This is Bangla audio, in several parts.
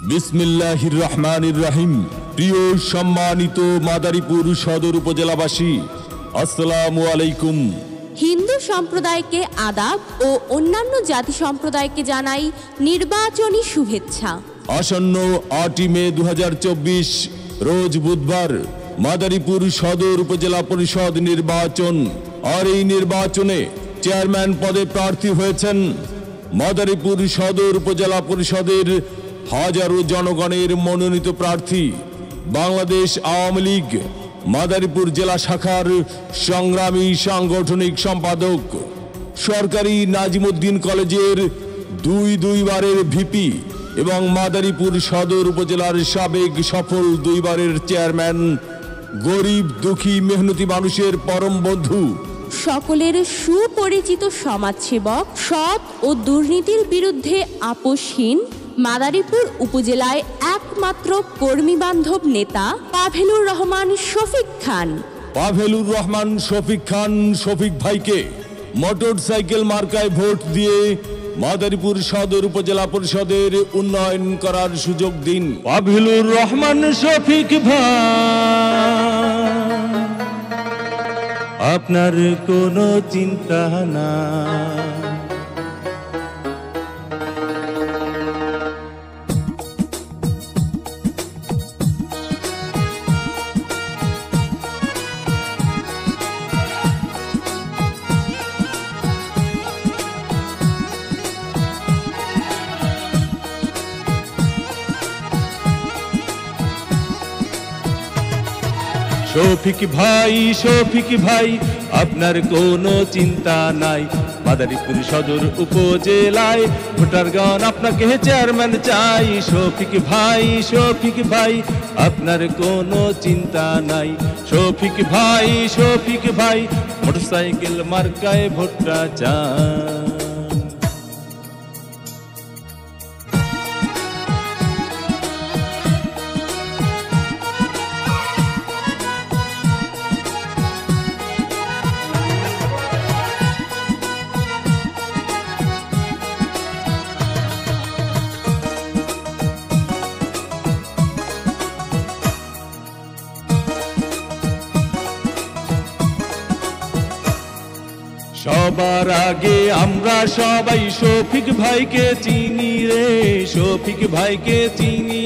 বিসমিল্লাহির রহমানির রহিম। প্রিয় সম্মানিত মাদারীপুর সদর উপজেলাবাসী, আসসালামু আলাইকুম। হিন্দু সম্প্রদায়কে আদাব ও অন্যান্য জাতি সম্প্রদায়কে জানাই নির্বাচনী শুভেচ্ছা। আসন্ন 8 মে 2024 রোজ বুধবার মাদারীপুর সদর উপজেলা পরিষদ নির্বাচন। আর এই নির্বাচনে চেয়ারম্যান পদে প্রার্থী হয়েছেন মাদারীপুর সদর উপজেলা পরিষদের হাজারো জনগণের মনোনীত প্রার্থী, বাংলাদেশ আওয়ামী লীগ মাদারীপুর জেলা শাখার সংগ্রামী সাংগঠনিক সম্পাদক, সরকারি নাজিমুদ্দিন কলেজের দুইবারের ভিপি এবং মাদারীপুর সদর উপজেলার সাবেক সফল 2বারের চেয়ারম্যান, গরিব দুঃখী মেহনতি মানুষের পরম বন্ধু, সকলের সুপরিচিত সমাজসেবক, সৎ ও দুর্নীতির বিরুদ্ধে আপোষহীন মাদারীপুর উপজেলায় একমাত্র কর্মী বান্ধব নেতা পাভেলুর রহমান শফিক খান। পাভেলুর রহমান শফিক খান শফিক ভাইকে মোটরসাইকেল মার্কায় ভোট দিয়ে মাদারীপুর সদর উপজেলা পরিষদের উন্নয়ন করার সুযোগ দিন। পাভেলুর রহমান শফিক ভাই, আপনার কোনো চিন্তা না। শফিক ভাই আপনার কোনো চিন্তা নাই। মাদারীপুর সদর উপজেলায় ভোটারগণ আপনাকে চেয়ারম্যান চাই। শফিক ভাই আপনার কোনো চিন্তা নাই। শফিক ভাই মোটরসাইকেল মার্কায় ভোটটা চাই। সবার আগে আমরা সবাই শফিক ভাইকে চিনি রে, শফিক ভাইকে চিনি।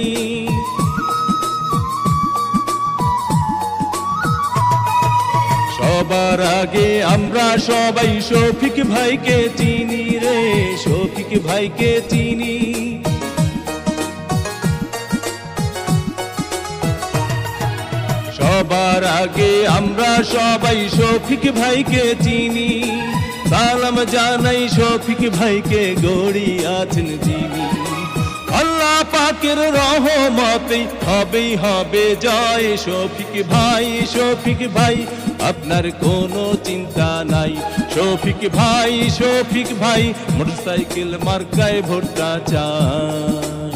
সবার আগে আমরা সবাই শফিক ভাইকে চিনি রে, শফিক ভাইকে চিনি। সবার আগে আমরা সবাই শফিক ভাইকে চিনি। সালাম জানাই শফিক ভাইকে, গড়ি আছেন যিনি। আল্লাহ পাকের রহমতে হবে জয়। শফিক ভাই আপনার কোনো চিন্তা নাই। শফিক ভাই মোটরসাইকেল মার্কায় ভোটটা চাই।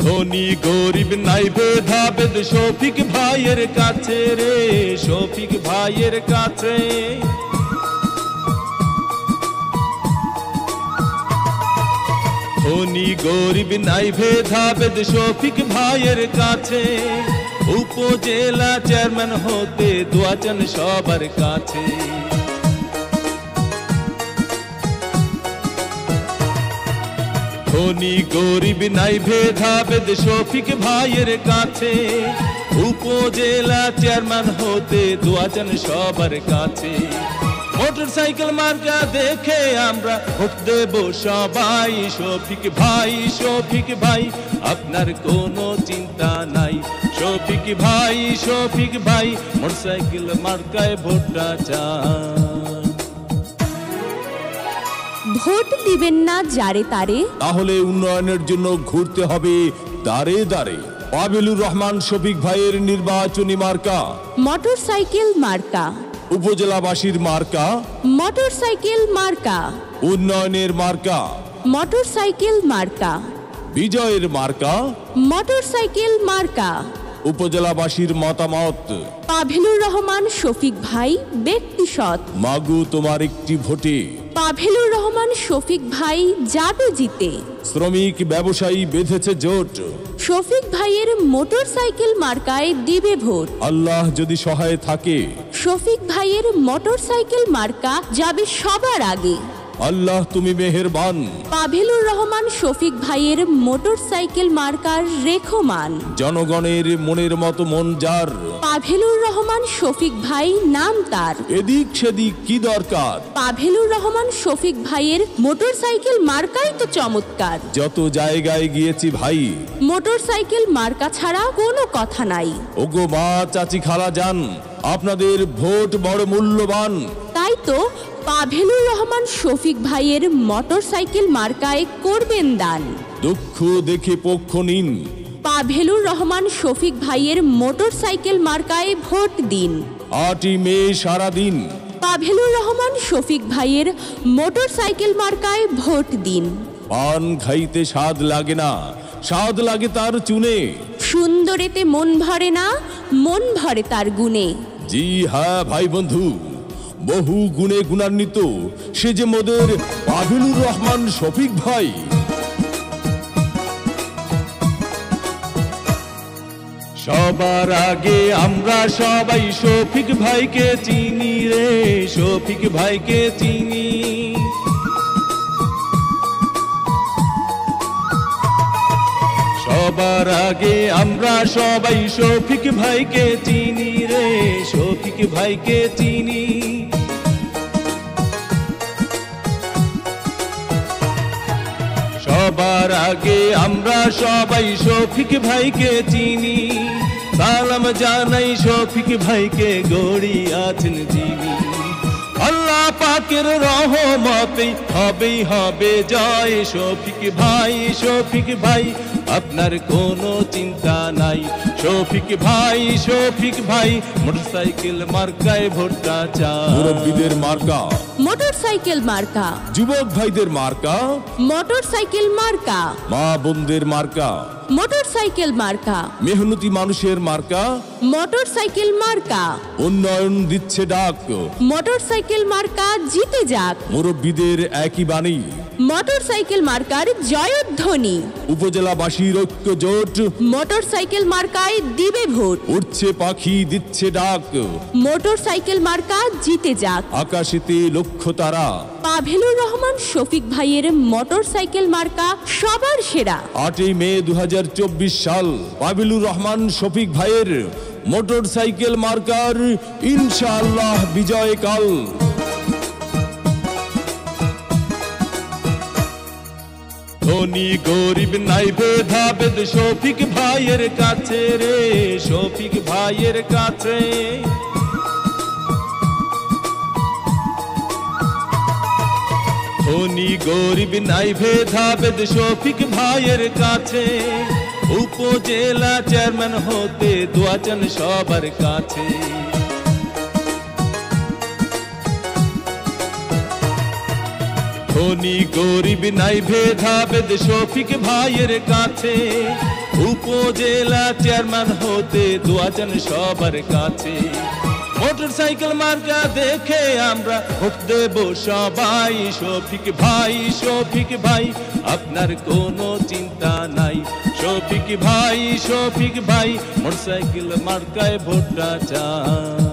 ধনী গরিব নাই ভেদাভেদ শফিক ভাইয়ের কাছে রে, শফিক ভাইয়ের কাছে। ধনী গরিব নাই ভেদাভেদ শফিক ভাইয়ের কাছে। উপজেলা চেয়ারম্যান হতে দোয়া চান সবার কাছে। ধনী গরিব নাই ভেদাভেদ শফিক ভাইয়ের কাছে। উপজেলা চেয়ারম্যান হতে দোয়া চান সবার কাছে। মোটরসাইকেল মার্কা দেখে আমরা ভোট দেব সবাই। শফিক ভাই আপনার কোনো চিন্তা নাই। শফিক ভাই মোটরসাইকেল মার্কায় ভোটটা চাই। ভোট দিবেন না যারে তারে, তাহলে উন্নয়নের জন্য ঘুরতে হবে দাঁড়ে দাঁড়ে। পাভেলুর রহমান শফিক ভাইয়ের নির্বাচনী মার্কা মোটরসাইকেল মার্কা, উপজেলাবাসীর মার্কা মোটরসাইকেল মার্কা, উন্নয়নের মার্কা মোটরসাইকেল মার্কা, বিজয়ের মার্কা মোটরসাইকেল মার্কা। উপজেলাবাসীর মতামত পাভেলুর রহমান শফিক ভাই ব্যক্তি সৎ, মাগু তোমার একটি ভোটে পাভেলুর রহমান শফিক ভাই যাবে জিতে। শ্রমিক ব্যবসায়ী বেঁধেছে জোট, শফিক ভাইয়ের মোটরসাইকেল মার্কায় দিবে ভোট। আল্লাহ যদি সহায় থাকে শফিক ভাইয়ের মোটরসাইকেল মার্কা যাবে সবার আগে। আল্লাহ তুমি মেহেরবান। পাভেলুর রহমান শফিক ভাইয়ের মোটরসাইকেল মার্কার রেখমান, জনগণের মনের মতো মন যার, পাভেলুর রহমান শফিক ভাই নাম তার। এদিক সেদিক কি দরকার, পাভেলুর রহমান শফিক ভাইয়ের মোটরসাইকেল মার্কাই তো চমৎকার। যত জায়গায় গিয়েছি ভাই মোটরসাইকেল মার্কা ছাড়া কোনো কথা নাই। ওগো মা চাচি খালা যান, আপনাদের ভোট বড় মূল্যবান। তাই তো পাভেলুর রহমান শফিক ভাইয়ের মোটরসাইকেল মার্কায় করবেন দান। দুঃখ দেখে পক্ষ নিন, পাভেলুর রহমান শফিক ভাইয়ের মোটরসাইকেল মার্কায় ভোট দিন। 8ই মে সারাদিন পাভেলুর রহমান শফিক ভাইয়ের মোটরসাইকেল মার্কায় ভোট দিন। পান খাইতে স্বাদ লাগে না, স্বাদ লাগে তার চুনে। সুন্দরেতে মন ভরে না, মন ভরে তার গুণে। জি হ্যাঁ ভাই বন্ধু, বহু গুণে গুণান্বিত সে যে মোদের পাভেলুর রহমান শফিক ভাই। সবার আগে আমরা সবাই শফিক ভাইকে চিনি রে, শফিক ভাইকে চিনি। সবার আগে আমরা সবাই শফিক ভাইকে চিনি রে, শফিক ভাইকে চিনি। সবার আগে আমরা সবাই শফিক ভাইকে চিনি। সালাম জানাই শফিক ভাইকে, গড়ি আছেন যিনি। আল্লাহ পাকের রহমতে হবেই হবে জয়। শফিক ভাই, শফিক ভাই আপনার কোনো চিন্তা নাই। শফিক ভাই, শফিক ভাই মোটরসাইকেল মার্কায় ভোটটা চাই। মুরব্বীদের মার্কা মোটরসাইকেল মার্কা, যুবক ভাইদের মার্কা মোটরসাইকেল মার্কা, মা বোনদের মার্কা মোটরসাইকেল মার্কা, মেহনতি মানুষের মার্কা মোটরসাইকেল মার্কা। উন্নয়ন দিচ্ছে ডাক, মোটরসাইকেল মার্কা জিতে যাক। মুরব্বীদের একই বাণী, মোটরসাইকেল মার্কার জয়ধ্বনি। উপজেলাবাসীর ঐক্য জোট, মোটরসাইকেল মার্কায় দিবে ভোট। উঠছে পাখি দিচ্ছে ডাক, মোটরসাইকেল মার্কা জিতে যাক। আকাশেতে লক্ষ্য তারা, পাভেলুর রহমান শফিক ভাইয়ের মোটরসাইকেল মার্কা সবার সেরা। 8ই মে 2024 সাল পাভেলুর রহমান শফিক ভাইয়ের মোটরসাইকেল মার্কার ইনশাআল্লাহ বিজয় কাল। ধনী গরিব নাই ভেদাভেদ শফিক ভাইয়ের কাছে রে, শফিক ভাইয়ের কাছে। ধনী গরিব নাই ভেদাভেদ শফিক ভাইয়ের কাছে। উপজেলা চেয়ারম্যান হতে দোয়া চান সবার কাছে। ধনী গরিব নাই ভেদাভেদ শফিক ভাইয়ের কাছে। উপজেলা চেয়ারম্যান হতে দোয়া চান সবার কাছে। মোটরসাইকেল মার্কা দেখে আমরা ভোট দেব সবাই। শফিক ভাই, শফিক ভাই আপনার কোনো চিন্তা নাই। শফিক ভাই, শফিক ভাই মোটরসাইকেল মার্কায় ভোটটা চাই।